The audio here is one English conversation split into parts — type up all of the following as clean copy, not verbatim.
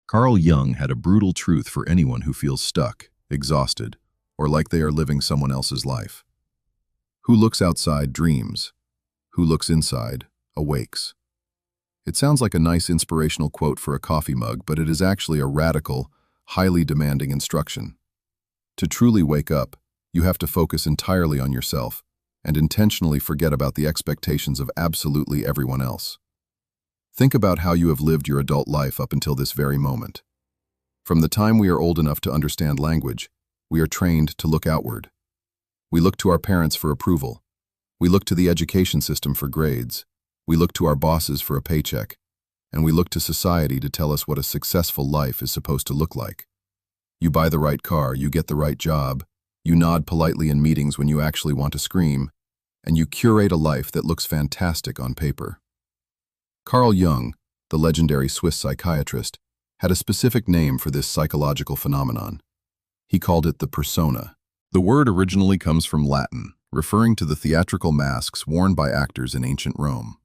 Carl Jung had a brutal truth for anyone who feels stuck, exhausted, or like they are living someone else's life. Who looks outside dreams. Who looks inside awakes. It sounds like a nice inspirational quote for a coffee mug, but it is actually a radical, highly demanding instruction. To truly wake up, you have to focus entirely on yourself and intentionally forget about the expectations of absolutely everyone else. Think about how you have lived your adult life up until this very moment. From the time we are old enough to understand language, we are trained to look outward. We look to our parents for approval. We look to the education system for grades. We look to our bosses for a paycheck. And we look to society to tell us what a successful life is supposed to look like. You buy the right car, you get the right job, you nod politely in meetings when you actually want to scream, and you curate a life that looks fantastic on paper. Carl Jung, the legendary Swiss psychiatrist, had a specific name for this psychological phenomenon. He called it the persona. The word originally comes from Latin, referring to the theatrical masks worn by actors in ancient Rome.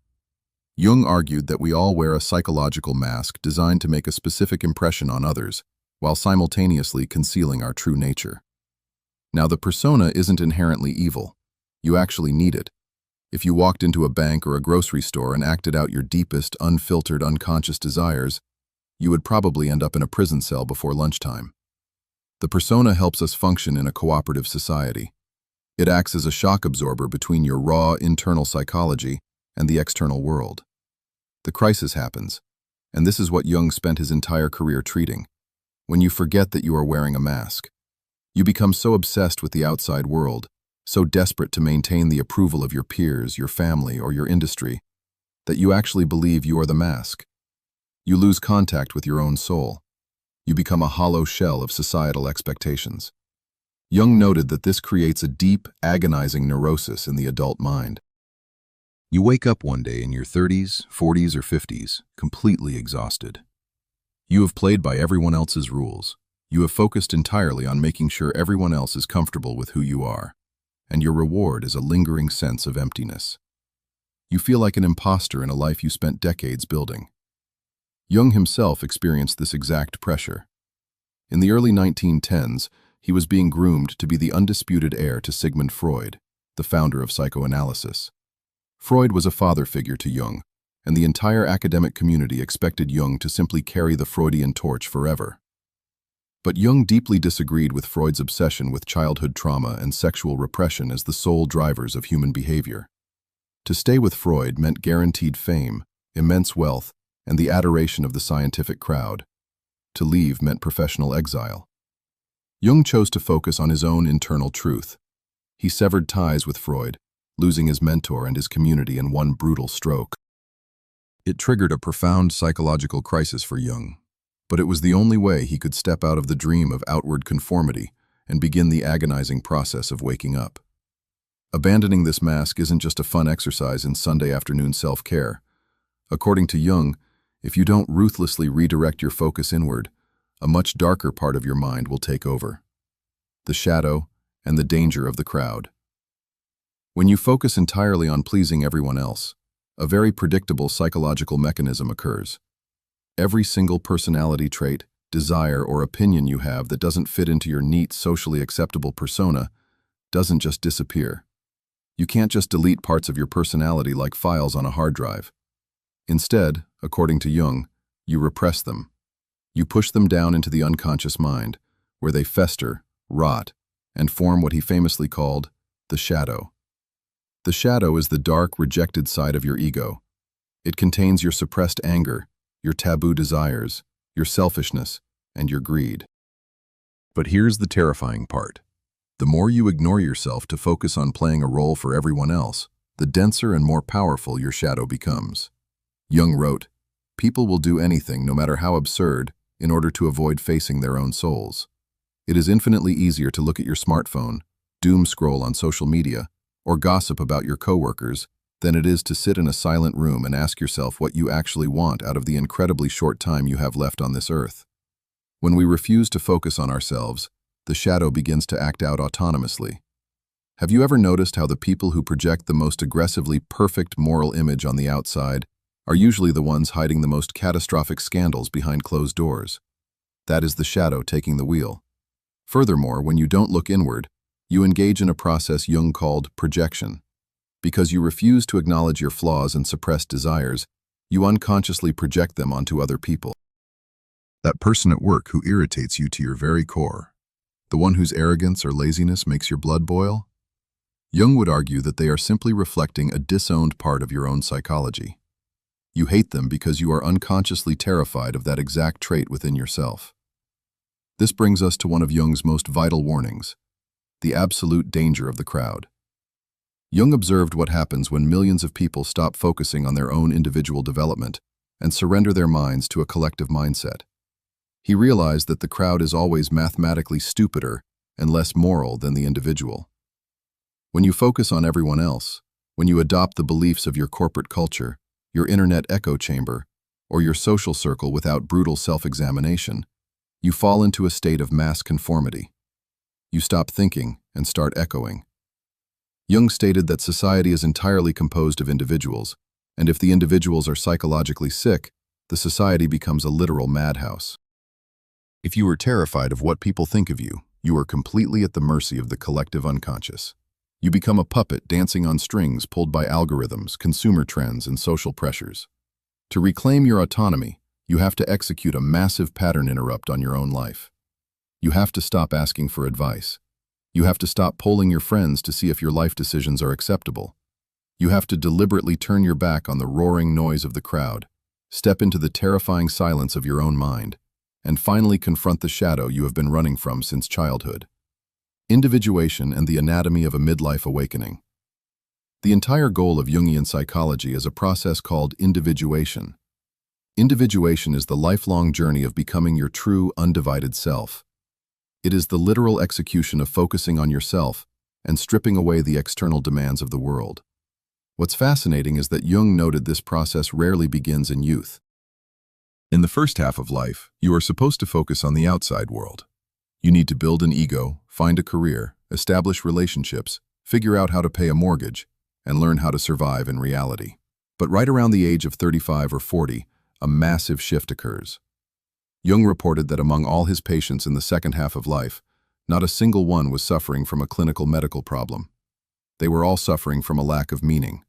Jung argued that we all wear a psychological mask designed to make a specific impression on others, while simultaneously concealing our true nature. Now, the persona isn't inherently evil. You actually need it. If you walked into a bank or a grocery store and acted out your deepest, unfiltered, unconscious desires, you would probably end up in a prison cell before lunchtime. The persona helps us function in a cooperative society. It acts as a shock absorber between your raw internal psychology and the external world. The crisis happens, and this is what Jung spent his entire career treating. When you forget that you are wearing a mask, you become so obsessed with the outside world, so desperate to maintain the approval of your peers, your family, or your industry, that you actually believe you are the mask. You lose contact with your own soul. You become a hollow shell of societal expectations. Jung noted that this creates a deep, agonizing neurosis in the adult mind. You wake up one day in your 30s, 40s, or 50s, completely exhausted. You have played by everyone else's rules. You have focused entirely on making sure everyone else is comfortable with who you are, and your reward is a lingering sense of emptiness. You feel like an imposter in a life you spent decades building. Jung himself experienced this exact pressure. In the early 1910s, he was being groomed to be the undisputed heir to Sigmund Freud, the founder of psychoanalysis. Freud was a father figure to Jung, and the entire academic community expected Jung to simply carry the Freudian torch forever. But Jung deeply disagreed with Freud's obsession with childhood trauma and sexual repression as the sole drivers of human behavior. To stay with Freud meant guaranteed fame, immense wealth, and the adoration of the scientific crowd. To leave meant professional exile. Jung chose to focus on his own internal truth. He severed ties with Freud, losing his mentor and his community in one brutal stroke. It triggered a profound psychological crisis for Jung, but it was the only way he could step out of the dream of outward conformity and begin the agonizing process of waking up. Abandoning this mask isn't just a fun exercise in Sunday afternoon self-care. According to Jung, if you don't ruthlessly redirect your focus inward, a much darker part of your mind will take over. The shadow and the danger of the crowd. When you focus entirely on pleasing everyone else, a very predictable psychological mechanism occurs. Every single personality trait, desire, or opinion you have that doesn't fit into your neat, socially acceptable persona doesn't just disappear. You can't just delete parts of your personality like files on a hard drive. Instead, according to Jung, you repress them. You push them down into the unconscious mind, where they fester, rot, and form what he famously called the shadow. The shadow is the dark, rejected side of your ego. It contains your suppressed anger, your taboo desires, your selfishness, and your greed. But here's the terrifying part. The more you ignore yourself to focus on playing a role for everyone else, the denser and more powerful your shadow becomes. Jung wrote, "People will do anything, no matter how absurd, in order to avoid facing their own souls. It is infinitely easier to look at your smartphone, doom scroll on social media, or gossip about your coworkers than it is to sit in a silent room and ask yourself what you actually want out of the incredibly short time you have left on this earth." When we refuse to focus on ourselves, the shadow begins to act out autonomously. Have you ever noticed how the people who project the most aggressively perfect moral image on the outside are usually the ones hiding the most catastrophic scandals behind closed doors? That is the shadow taking the wheel. Furthermore, when you don't look inward, you engage in a process Jung called projection. Because you refuse to acknowledge your flaws and suppressed desires, you unconsciously project them onto other people. That person at work who irritates you to your very core, the one whose arrogance or laziness makes your blood boil, Jung would argue that they are simply reflecting a disowned part of your own psychology. You hate them because you are unconsciously terrified of that exact trait within yourself. This brings us to one of Jung's most vital warnings, the absolute danger of the crowd. Jung observed what happens when millions of people stop focusing on their own individual development and surrender their minds to a collective mindset. He realized that the crowd is always mathematically stupider and less moral than the individual. When you focus on everyone else, when you adopt the beliefs of your corporate culture, your internet echo chamber, or your social circle without brutal self-examination, you fall into a state of mass conformity. You stop thinking and start echoing. Jung stated that society is entirely composed of individuals, and if the individuals are psychologically sick, the society becomes a literal madhouse. If you are terrified of what people think of you, you are completely at the mercy of the collective unconscious. You become a puppet dancing on strings pulled by algorithms, consumer trends, and social pressures. To reclaim your autonomy, you have to execute a massive pattern interrupt on your own life. You have to stop asking for advice. You have to stop polling your friends to see if your life decisions are acceptable. You have to deliberately turn your back on the roaring noise of the crowd, step into the terrifying silence of your own mind, and finally confront the shadow you have been running from since childhood. Individuation and the anatomy of a midlife awakening. The entire goal of Jungian psychology is a process called individuation. Individuation is the lifelong journey of becoming your true, undivided self. It is the literal execution of focusing on yourself and stripping away the external demands of the world. What's fascinating is that Jung noted this process rarely begins in youth. In the first half of life, you are supposed to focus on the outside world. You need to build an ego, find a career, establish relationships, figure out how to pay a mortgage, and learn how to survive in reality. But right around the age of 35 or 40, a massive shift occurs. Jung reported that among all his patients in the second half of life, not a single one was suffering from a clinical medical problem. They were all suffering from a lack of meaning.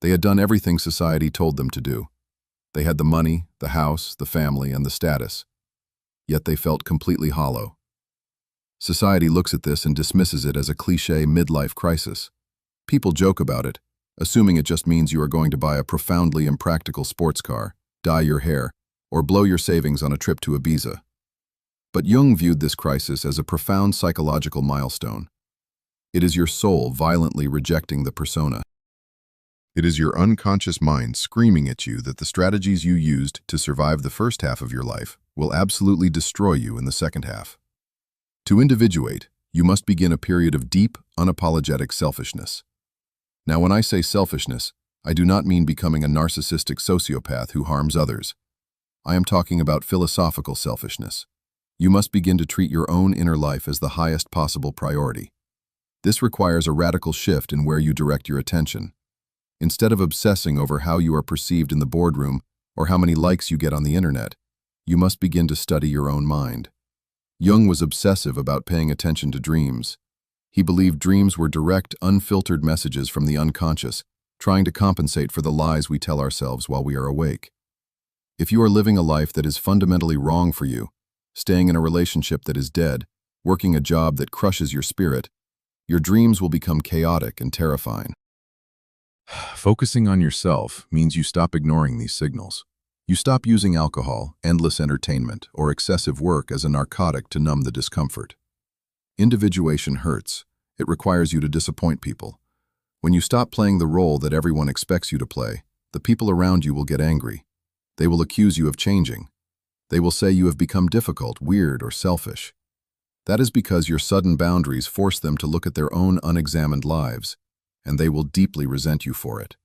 They had done everything society told them to do. They had the money, the house, the family, and the status. Yet they felt completely hollow. Society looks at this and dismisses it as a cliché midlife crisis. People joke about it, assuming it just means you are going to buy a profoundly impractical sports car, dye your hair, or blow your savings on a trip to Ibiza. But Jung viewed this crisis as a profound psychological milestone. It is your soul violently rejecting the persona. It is your unconscious mind screaming at you that the strategies you used to survive the first half of your life will absolutely destroy you in the second half. To individuate, you must begin a period of deep, unapologetic selfishness. Now, when I say selfishness, I do not mean becoming a narcissistic sociopath who harms others. I am talking about philosophical selfishness. You must begin to treat your own inner life as the highest possible priority. This requires a radical shift in where you direct your attention. Instead of obsessing over how you are perceived in the boardroom or how many likes you get on the internet, you must begin to study your own mind. Jung was obsessive about paying attention to dreams. He believed dreams were direct, unfiltered messages from the unconscious, trying to compensate for the lies we tell ourselves while we are awake. If you are living a life that is fundamentally wrong for you, staying in a relationship that is dead, working a job that crushes your spirit, your dreams will become chaotic and terrifying. Focusing on yourself means you stop ignoring these signals. You stop using alcohol, endless entertainment, or excessive work as a narcotic to numb the discomfort. Individuation hurts. It requires you to disappoint people. When you stop playing the role that everyone expects you to play, the people around you will get angry. They will accuse you of changing. They will say you have become difficult, weird, or selfish. That is because your sudden boundaries force them to look at their own unexamined lives, and they will deeply resent you for it.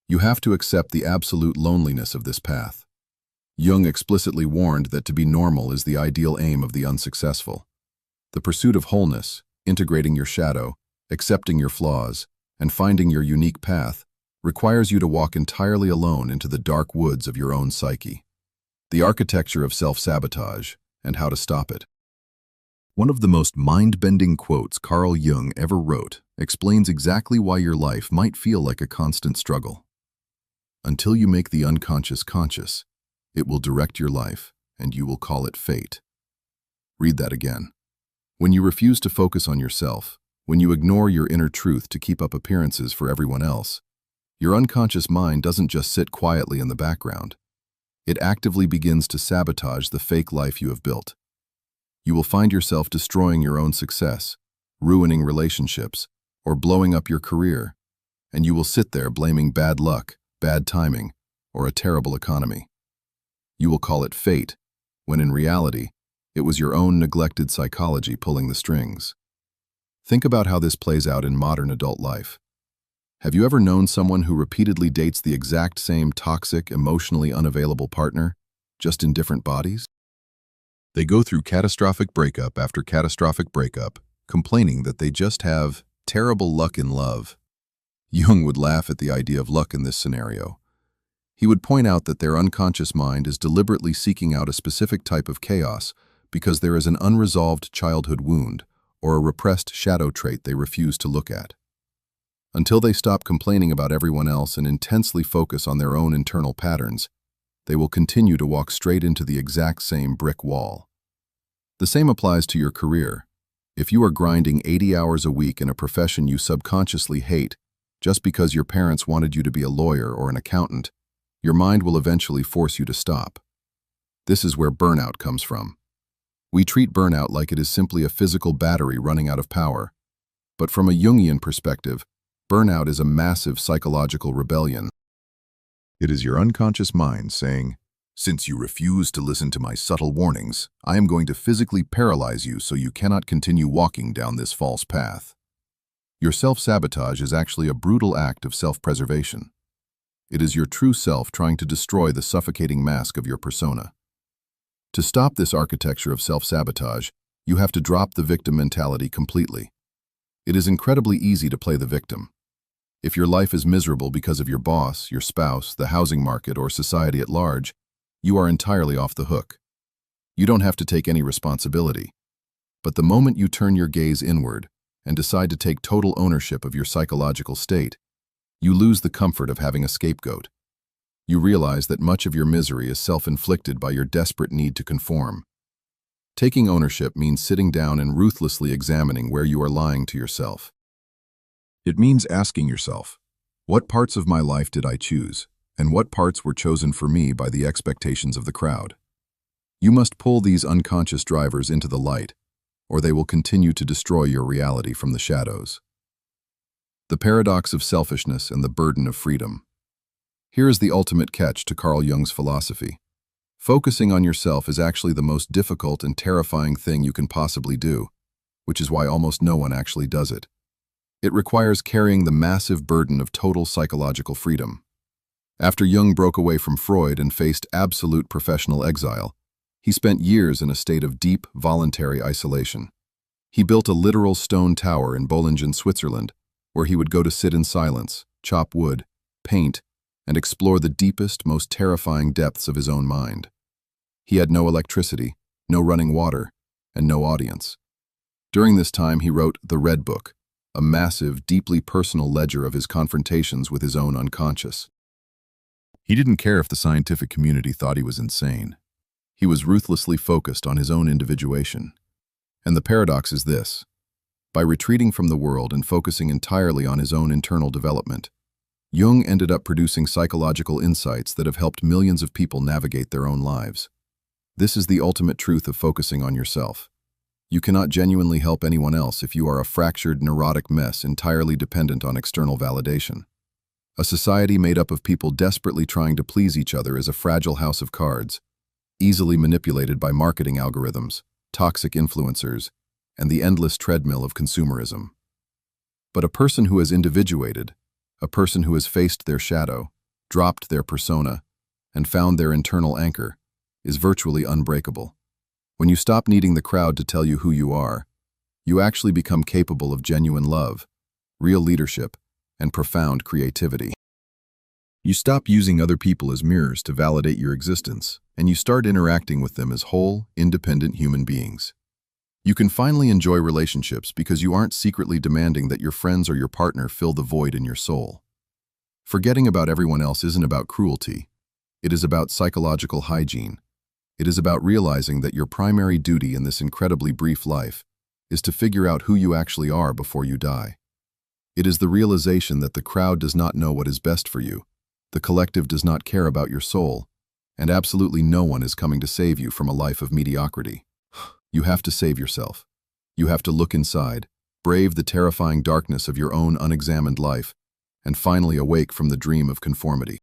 You have to accept the absolute loneliness of this path. Jung explicitly warned that to be normal is the ideal aim of the unsuccessful. The pursuit of wholeness, integrating your shadow, accepting your flaws, and finding your unique path, requires you to walk entirely alone into the dark woods of your own psyche. The architecture of self-sabotage and how to stop it. One of the most mind-bending quotes Carl Jung ever wrote explains exactly why your life might feel like a constant struggle. Until you make the unconscious conscious, it will direct your life, and you will call it fate. Read that again. When you refuse to focus on yourself, when you ignore your inner truth to keep up appearances for everyone else, your unconscious mind doesn't just sit quietly in the background. It actively begins to sabotage the fake life you have built. You will find yourself destroying your own success, ruining relationships, or blowing up your career, and you will sit there blaming bad luck, bad timing, or a terrible economy. You will call it fate, when in reality, it was your own neglected psychology pulling the strings. Think about how this plays out in modern adult life. Have you ever known someone who repeatedly dates the exact same toxic, emotionally unavailable partner, just in different bodies? They go through catastrophic breakup after catastrophic breakup, complaining that they just have terrible luck in love. Jung would laugh at the idea of luck in this scenario. He would point out that their unconscious mind is deliberately seeking out a specific type of chaos because there is an unresolved childhood wound or a repressed shadow trait they refuse to look at. Until they stop complaining about everyone else and intensely focus on their own internal patterns, they will continue to walk straight into the exact same brick wall. The same applies to your career. If you are grinding 80 hours a week in a profession you subconsciously hate just because your parents wanted you to be a lawyer or an accountant, your mind will eventually force you to stop. This is where burnout comes from. We treat burnout like it is simply a physical battery running out of power. But from a Jungian perspective, burnout is a massive psychological rebellion. It is your unconscious mind saying, "Since you refuse to listen to my subtle warnings, I am going to physically paralyze you so you cannot continue walking down this false path." Your self-sabotage is actually a brutal act of self-preservation. It is your true self trying to destroy the suffocating mask of your persona. To stop this architecture of self-sabotage, you have to drop the victim mentality completely. It is incredibly easy to play the victim. If your life is miserable because of your boss, your spouse, the housing market, or society at large, you are entirely off the hook. You don't have to take any responsibility. But the moment you turn your gaze inward and decide to take total ownership of your psychological state, you lose the comfort of having a scapegoat. You realize that much of your misery is self-inflicted by your desperate need to conform. Taking ownership means sitting down and ruthlessly examining where you are lying to yourself. It means asking yourself, what parts of my life did I choose, and what parts were chosen for me by the expectations of the crowd? You must pull these unconscious drivers into the light, or they will continue to destroy your reality from the shadows. The paradox of selfishness and the burden of freedom. Here is the ultimate catch to Carl Jung's philosophy. Focusing on yourself is actually the most difficult and terrifying thing you can possibly do, which is why almost no one actually does it. It requires carrying the massive burden of total psychological freedom. After Jung broke away from Freud and faced absolute professional exile, he spent years in a state of deep, voluntary isolation. He built a literal stone tower in Bollingen, Switzerland, where he would go to sit in silence, chop wood, paint, and explore the deepest, most terrifying depths of his own mind. He had no electricity, no running water, and no audience. During this time, he wrote The Red Book, a massive, deeply personal ledger of his confrontations with his own unconscious. He didn't care if the scientific community thought he was insane. He was ruthlessly focused on his own individuation. And the paradox is this: by retreating from the world and focusing entirely on his own internal development, Jung ended up producing psychological insights that have helped millions of people navigate their own lives. This is the ultimate truth of focusing on yourself. You cannot genuinely help anyone else if you are a fractured, neurotic mess entirely dependent on external validation. A society made up of people desperately trying to please each other is a fragile house of cards, easily manipulated by marketing algorithms, toxic influencers, and the endless treadmill of consumerism. But a person who has individuated, a person who has faced their shadow, dropped their persona, and found their internal anchor, is virtually unbreakable. When you stop needing the crowd to tell you who you are, you actually become capable of genuine love, real leadership, and profound creativity. You stop using other people as mirrors to validate your existence, and you start interacting with them as whole, independent human beings. You can finally enjoy relationships because you aren't secretly demanding that your friends or your partner fill the void in your soul. Forgetting about everyone else isn't about cruelty. It is about psychological hygiene. It is about realizing that your primary duty in this incredibly brief life is to figure out who you actually are before you die. It is the realization that the crowd does not know what is best for you, the collective does not care about your soul, and absolutely no one is coming to save you from a life of mediocrity. You have to save yourself. You have to look inside, brave the terrifying darkness of your own unexamined life, and finally awake from the dream of conformity.